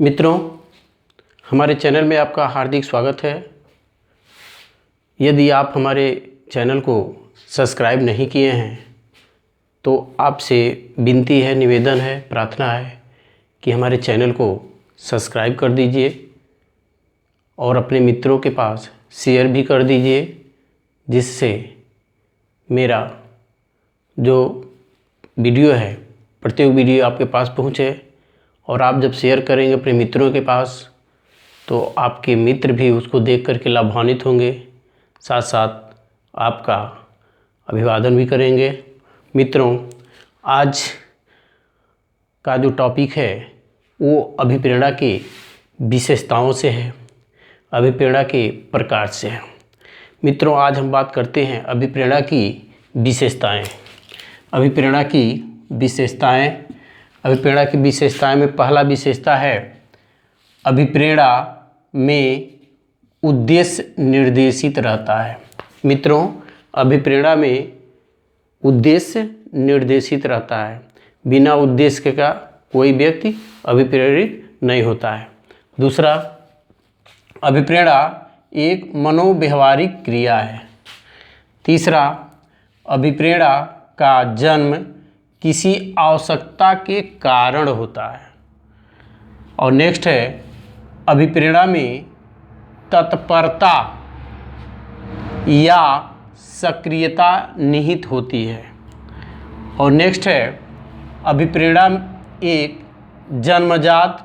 मित्रों, हमारे चैनल में आपका हार्दिक स्वागत है। यदि आप हमारे चैनल को सब्सक्राइब नहीं किए हैं तो आपसे विनती है, निवेदन है, प्रार्थना है कि हमारे चैनल को सब्सक्राइब कर दीजिए और अपने मित्रों के पास शेयर भी कर दीजिए, जिससे मेरा जो वीडियो है प्रत्येक वीडियो आपके पास पहुँचे। और आप जब शेयर करेंगे अपने मित्रों के पास तो आपके मित्र भी उसको देख कर के लाभान्वित होंगे, साथ साथ आपका अभिवादन भी करेंगे। मित्रों, आज का जो टॉपिक है वो अभिप्रेरणा की विशेषताओं से है, अभिप्रेरणा के प्रकार से है। मित्रों, आज हम बात करते हैं अभिप्रेरणा की विशेषताएं। अभिप्रेरणा की विशेषताएं अभिप्रेरणा की विशेषताएं में पहला विशेषता है अभिप्रेरणा में उद्देश्य निर्देशित रहता है। मित्रों, अभिप्रेरणा में उद्देश्य निर्देशित रहता है। बिना उद्देश्य का कोई व्यक्ति अभिप्रेरित नहीं होता है। दूसरा, अभिप्रेरणा एक मनोव्यवहारिक क्रिया है। तीसरा, अभिप्रेरणा का जन्म किसी आवश्यकता के कारण होता है। और नेक्स्ट है, अभिप्रेरणा में तत्परता या सक्रियता निहित होती है। और नेक्स्ट है, अभिप्रेरणा एक जन्मजात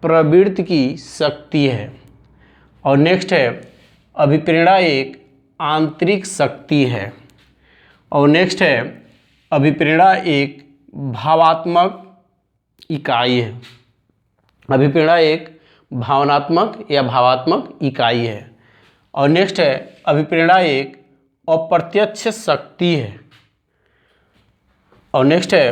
प्रवृत्ति की शक्ति है। और नेक्स्ट है, अभिप्रेरणा एक आंतरिक शक्ति है। और नेक्स्ट है, अभिप्रेरणा एक भावात्मक इकाई है। अभिप्रेरणा एक भावनात्मक या भावात्मक इकाई है। और नेक्स्ट है, अभिप्रेरणा एक अप्रत्यक्ष शक्ति है। और नेक्स्ट है,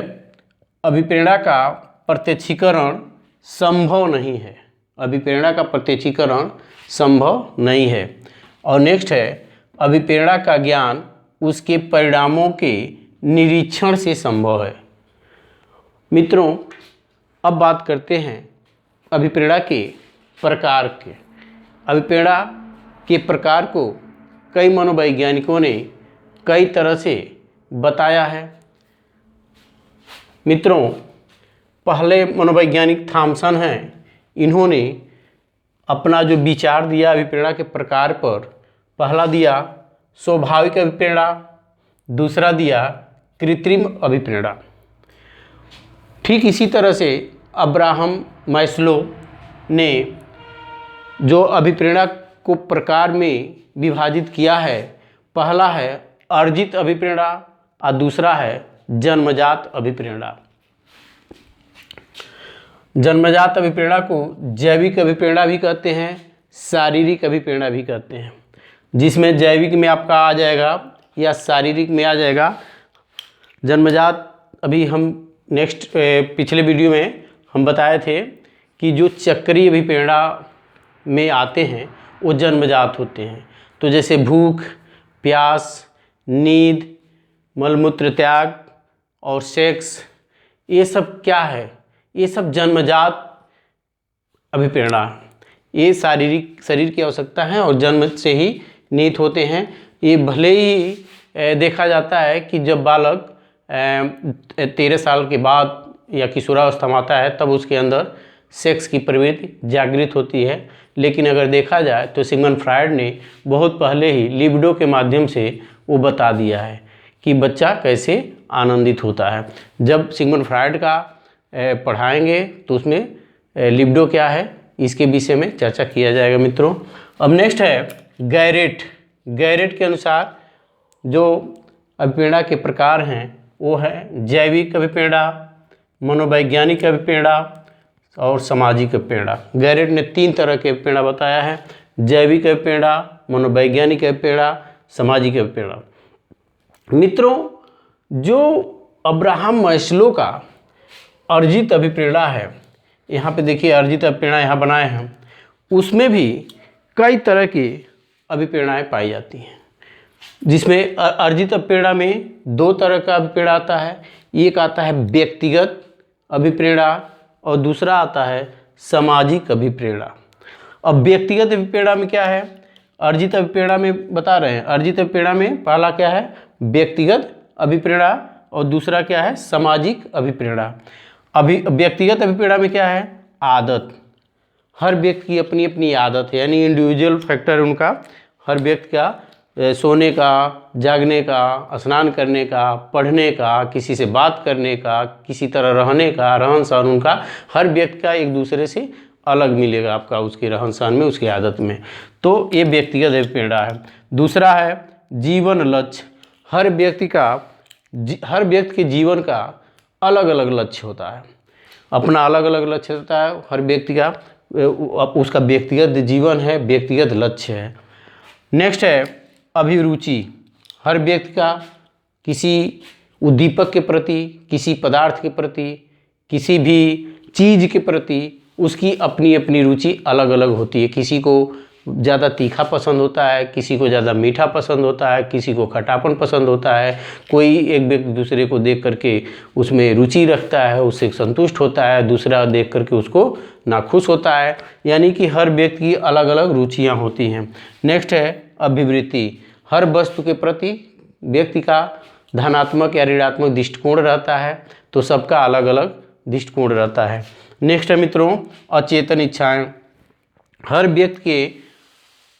अभिप्रेरणा का प्रत्यक्षीकरण संभव नहीं है। अभिप्रेरणा का प्रत्यक्षीकरण संभव नहीं है। और नेक्स्ट है, अभिप्रेरणा का ज्ञान उसके परिणामों के निरीक्षण से संभव है। मित्रों, अब बात करते हैं अभिप्रेरणा के प्रकार के। अभिप्रेरणा के प्रकार को कई मनोवैज्ञानिकों ने कई तरह से बताया है। मित्रों, पहले मनोवैज्ञानिक थॉमसन हैं, इन्होंने अपना जो विचार दिया अभिप्रेरणा के प्रकार पर, पहला दिया स्वाभाविक अभिप्रेरणा, दूसरा दिया कृत्रिम अभिप्रेरणा। ठीक इसी तरह से अब्राहम मैस्लो ने जो अभिप्रेरणा को प्रकार में विभाजित किया है, पहला है अर्जित अभिप्रेरणा और दूसरा है जन्मजात अभिप्रेरणा। जन्मजात अभिप्रेरणा को जैविक अभिप्रेरणा भी कहते हैं, शारीरिक अभिप्रेरणा भी कहते हैं, जिसमें जैविक में आपका आ जाएगा या शारीरिक में आ जाएगा जन्मजात। अभी हम नेक्स्ट पिछले वीडियो में हम बताए थे कि जो चक्रीय अभिप्रेरणा में आते हैं वो जन्मजात होते हैं। तो जैसे भूख, प्यास, नींद, मलमूत्र त्याग और सेक्स, ये सब क्या है? ये सब जन्मजात अभिप्रेरणा, ये शरीर की आवश्यकता है और जन्म से ही निहित होते हैं। ये भले ही देखा जाता है कि जब बालक 13 साल के बाद या किशोरावस्था में आता है तब उसके अंदर सेक्स की प्रवृत्ति जागृत होती है, लेकिन अगर देखा जाए तो सिगमंड फ्रायड ने बहुत पहले ही लिबिडो के माध्यम से वो बता दिया है कि बच्चा कैसे आनंदित होता है। जब सिगमंड फ्रायड का पढ़ाएंगे तो उसमें लिबिडो क्या है इसके विषय में चर्चा किया जाएगा। मित्रों, अब नेक्स्ट है गैरेट। गैरेट के अनुसार जो अभिप्रेरणा के प्रकार हैं वो है जैविक अभिप्रेरणा, मनोवैज्ञानिक अभिप्रेरणा और सामाजिक अभिप्रेरणा। गैरेट ने 3 तरह के अभिप्रेरणा बताया है, जैविक अभिप्रेरणा, मनोवैज्ञानिक अभिप्रेरणा, सामाजिक अभिप्रेरणा। मित्रों, जो अब्राहम मैस्लो का अर्जित अभिप्रेरणा है, यहाँ पे देखिए अर्जित अभिप्रेरणा यहाँ बनाए हैं, उसमें भी कई तरह की अभिप्रेरणाएँ पाई जाती हैं, जिसमें अर्जित अभिप्रेरणा में 2 तरह का अभिप्रेरणा आता है। एक आता है व्यक्तिगत अभिप्रेरणा और दूसरा आता है सामाजिक अभिप्रेरणा। अब व्यक्तिगत अभिप्रेरणा में क्या है, अर्जित अभिप्रेरणा में बता रहे हैं। अर्जित अभिप्रेरणा में पहला क्या है, व्यक्तिगत अभिप्रेरणा, और दूसरा क्या है, सामाजिक अभिप्रेरणा। व्यक्तिगत अभिप्रेरणा में क्या है, आदत। हर व्यक्ति की अपनी अपनी आदत है, यानी इंडिविजुअल फैक्टर है उनका। हर व्यक्ति का सोने का, जागने का, स्नान करने का, पढ़ने का, किसी से बात करने का, किसी तरह रहने का, रहन सहन उनका, हर व्यक्ति का एक दूसरे से अलग मिलेगा आपका उसके रहन सहन में, उसकी आदत में। तो ये व्यक्तिगत अभिप्रेरणा है। दूसरा है जीवन लक्ष्य। हर व्यक्ति के जीवन का अलग अलग लक्ष्य होता है, अपना अलग अलग लक्ष्य होता है हर व्यक्ति का, उसका व्यक्तिगत जीवन है, व्यक्तिगत लक्ष्य है। नेक्स्ट है अभिरुचि। हर व्यक्ति का किसी उद्दीपक के प्रति, किसी पदार्थ के प्रति, किसी भी चीज़ के प्रति उसकी अपनी अपनी रुचि अलग अलग होती है। किसी को ज़्यादा तीखा पसंद होता है, किसी को ज़्यादा मीठा पसंद होता है, किसी को खट्टापन पसंद होता है। कोई एक व्यक्ति दूसरे को देख करके उसमें रुचि रखता है, उससे संतुष्ट होता है, दूसरा देख करके उसको नाखुश होता है। यानी कि हर व्यक्ति की अलग अलग रुचियाँ होती हैं। नेक्स्ट है अभिवृत्ति। हर वस्तु के प्रति व्यक्ति का धनात्मक या ऋणात्मक दृष्टिकोण रहता है, तो सबका अलग अलग दृष्टिकोण रहता है। नेक्स्ट है मित्रों अचेतन इच्छाएं। हर व्यक्ति के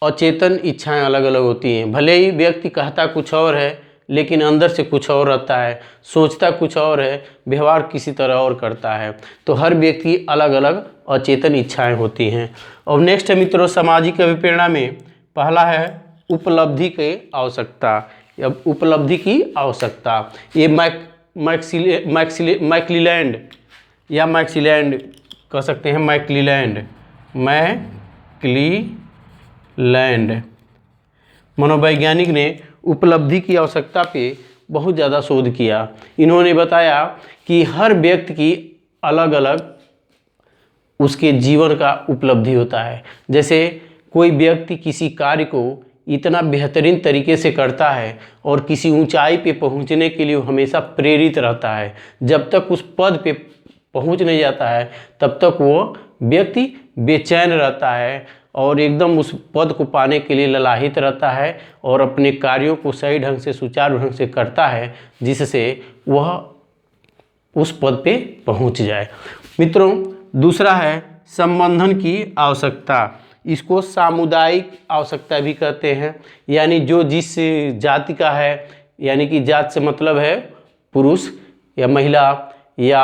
अचेतन इच्छाएं अलग अलग होती हैं। भले ही व्यक्ति कहता कुछ और है, लेकिन अंदर से कुछ और रहता है, सोचता कुछ और है, व्यवहार किसी तरह और करता है। तो हर व्यक्ति की अलग अलग अचेतन इच्छाएं होती हैं। और नेक्स्ट है मित्रों सामाजिक अभिप्रेरणा में पहला है उपलब्धि की आवश्यकता। अब उपलब्धि की आवश्यकता, ये मैक्लीलैंड या मैक्सीलैंड कह सकते हैं, मैक्लीलैंड मनोवैज्ञानिक ने उपलब्धि की आवश्यकता पे बहुत ज़्यादा शोध किया। इन्होंने बताया कि हर व्यक्ति की अलग अलग उसके जीवन का उपलब्धि होता है। जैसे कोई व्यक्ति किसी कार्य को इतना बेहतरीन तरीके से करता है और किसी ऊंचाई पे पहुंचने के लिए हमेशा प्रेरित रहता है। जब तक उस पद पे पहुंच नहीं जाता है तब तक वो व्यक्ति बेचैन रहता है और एकदम उस पद को पाने के लिए ललाहित रहता है और अपने कार्यों को सही ढंग से, सुचारू ढंग से करता है, जिससे वह उस पद पे पहुंच जाए। मित्रों दूसरा है संबंधन की आवश्यकता। इसको सामुदायिक आवश्यकता भी कहते हैं। यानी जो जिस जाति का है, यानी कि जात से मतलब है पुरुष या महिला या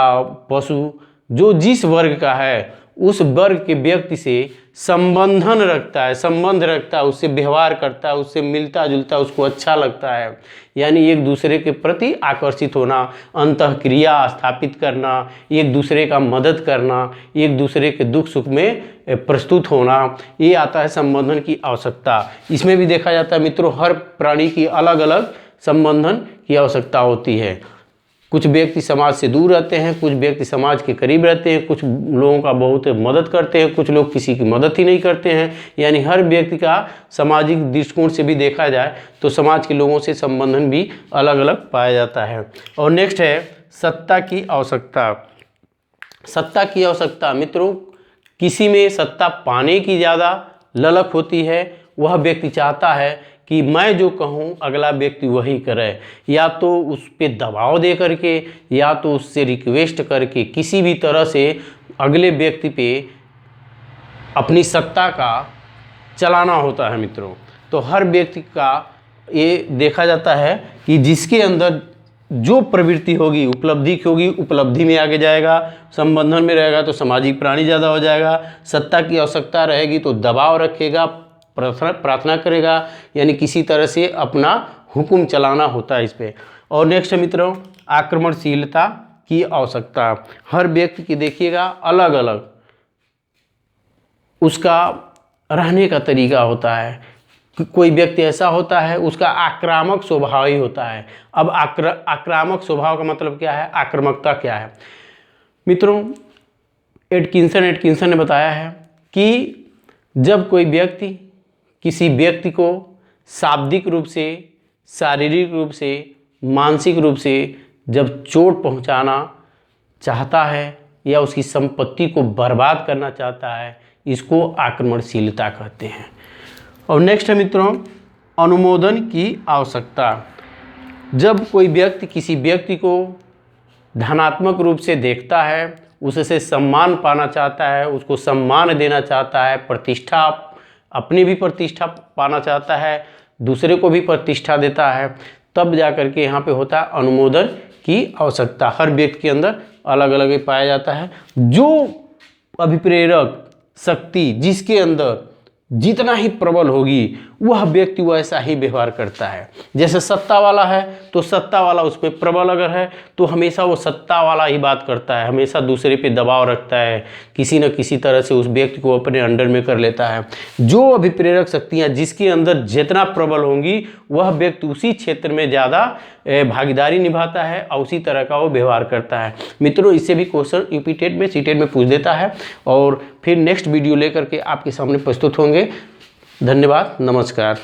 पशु, जो जिस वर्ग का है उस वर्ग के व्यक्ति से संबंध रखता है, उससे व्यवहार करता है, उससे मिलता जुलता, उसको अच्छा लगता है। यानी एक दूसरे के प्रति आकर्षित होना, अंतःक्रिया स्थापित करना, एक दूसरे का मदद करना, एक दूसरे के दुख सुख में प्रस्तुत होना, ये आता है संबंधन की आवश्यकता। इसमें भी देखा जाता है मित्रों हर प्राणी की अलग अलग संबंधन की आवश्यकता होती है। कुछ व्यक्ति समाज से दूर रहते हैं, कुछ व्यक्ति समाज के करीब रहते हैं, कुछ लोगों का बहुत मदद करते हैं, कुछ लोग किसी की मदद ही नहीं करते हैं। यानी हर व्यक्ति का सामाजिक दृष्टिकोण से भी देखा जाए तो समाज के लोगों से संबंधन भी अलग अलग पाया जाता है। और नेक्स्ट है सत्ता की आवश्यकता। सत्ता की आवश्यकता मित्रों, किसी में सत्ता पाने की ज़्यादा ललक होती है। वह व्यक्ति चाहता है कि मैं जो कहूँ अगला व्यक्ति वही करे, या तो उस पर दबाव दे करके या तो उससे रिक्वेस्ट करके किसी भी तरह से अगले व्यक्ति पे अपनी सत्ता का चलाना होता है मित्रों। तो हर व्यक्ति का ये देखा जाता है कि जिसके अंदर जो प्रवृत्ति होगी, उपलब्धि की होगी, उपलब्धि में आगे जाएगा, संबंधन में रहेगा तो सामाजिक प्राणी ज़्यादा हो जाएगा। सत्ता की आवश्यकता रहेगी तो दबाव रखेगा, प्रार्थना करेगा, यानी किसी तरह से अपना हुक्म चलाना होता है इस पे। और नेक्स्ट मित्रों आक्रमणशीलता की आवश्यकता। हर व्यक्ति की देखिएगा अलग अलग उसका रहने का तरीका होता है। कोई व्यक्ति ऐसा होता है उसका आक्रामक स्वभाव ही होता है। अब आक्रामक स्वभाव का मतलब क्या है, आक्रामकता क्या है मित्रों? एटकिंसन ने बताया है कि जब कोई व्यक्ति किसी व्यक्ति को शाब्दिक रूप से, शारीरिक रूप से, मानसिक रूप से जब चोट पहुंचाना चाहता है या उसकी संपत्ति को बर्बाद करना चाहता है, इसको आक्रमणशीलता कहते हैं। और नेक्स्ट है मित्रों, अनुमोदन की आवश्यकता। जब कोई व्यक्ति किसी व्यक्ति को धनात्मक रूप से देखता है, उससे सम्मान पाना चाहता है, उसको सम्मान देना चाहता है, प्रतिष्ठा, अपनी भी प्रतिष्ठा पाना चाहता है, दूसरे को भी प्रतिष्ठा देता है, तब जा कर के यहाँ पे होता है अनुमोदन की आवश्यकता। हर व्यक्ति के अंदर अलग अलग पाया जाता है। जो अभिप्रेरक शक्ति जिसके अंदर जितना ही प्रबल होगी वह व्यक्ति वैसा ही व्यवहार करता है। जैसे सत्ता वाला है तो सत्ता वाला उसमें प्रबल अगर है तो हमेशा वो सत्ता वाला ही बात करता है, हमेशा दूसरे पे दबाव रखता है, किसी न किसी तरह से उस व्यक्ति को अपने अंडर में कर लेता है। जो अभिप्रेरक शक्तियाँ जिसके अंदर जितना प्रबल होंगी वह व्यक्ति उसी क्षेत्र में ज़्यादा भागीदारी निभाता है और उसी तरह का वो व्यवहार करता है। मित्रों, इससे भी क्वेश्चन यूपी टेट में सीटेट में पूछ देता है और फिर नेक्स्ट वीडियो लेकर के आपके सामने प्रस्तुत होंगे। धन्यवाद, नमस्कार।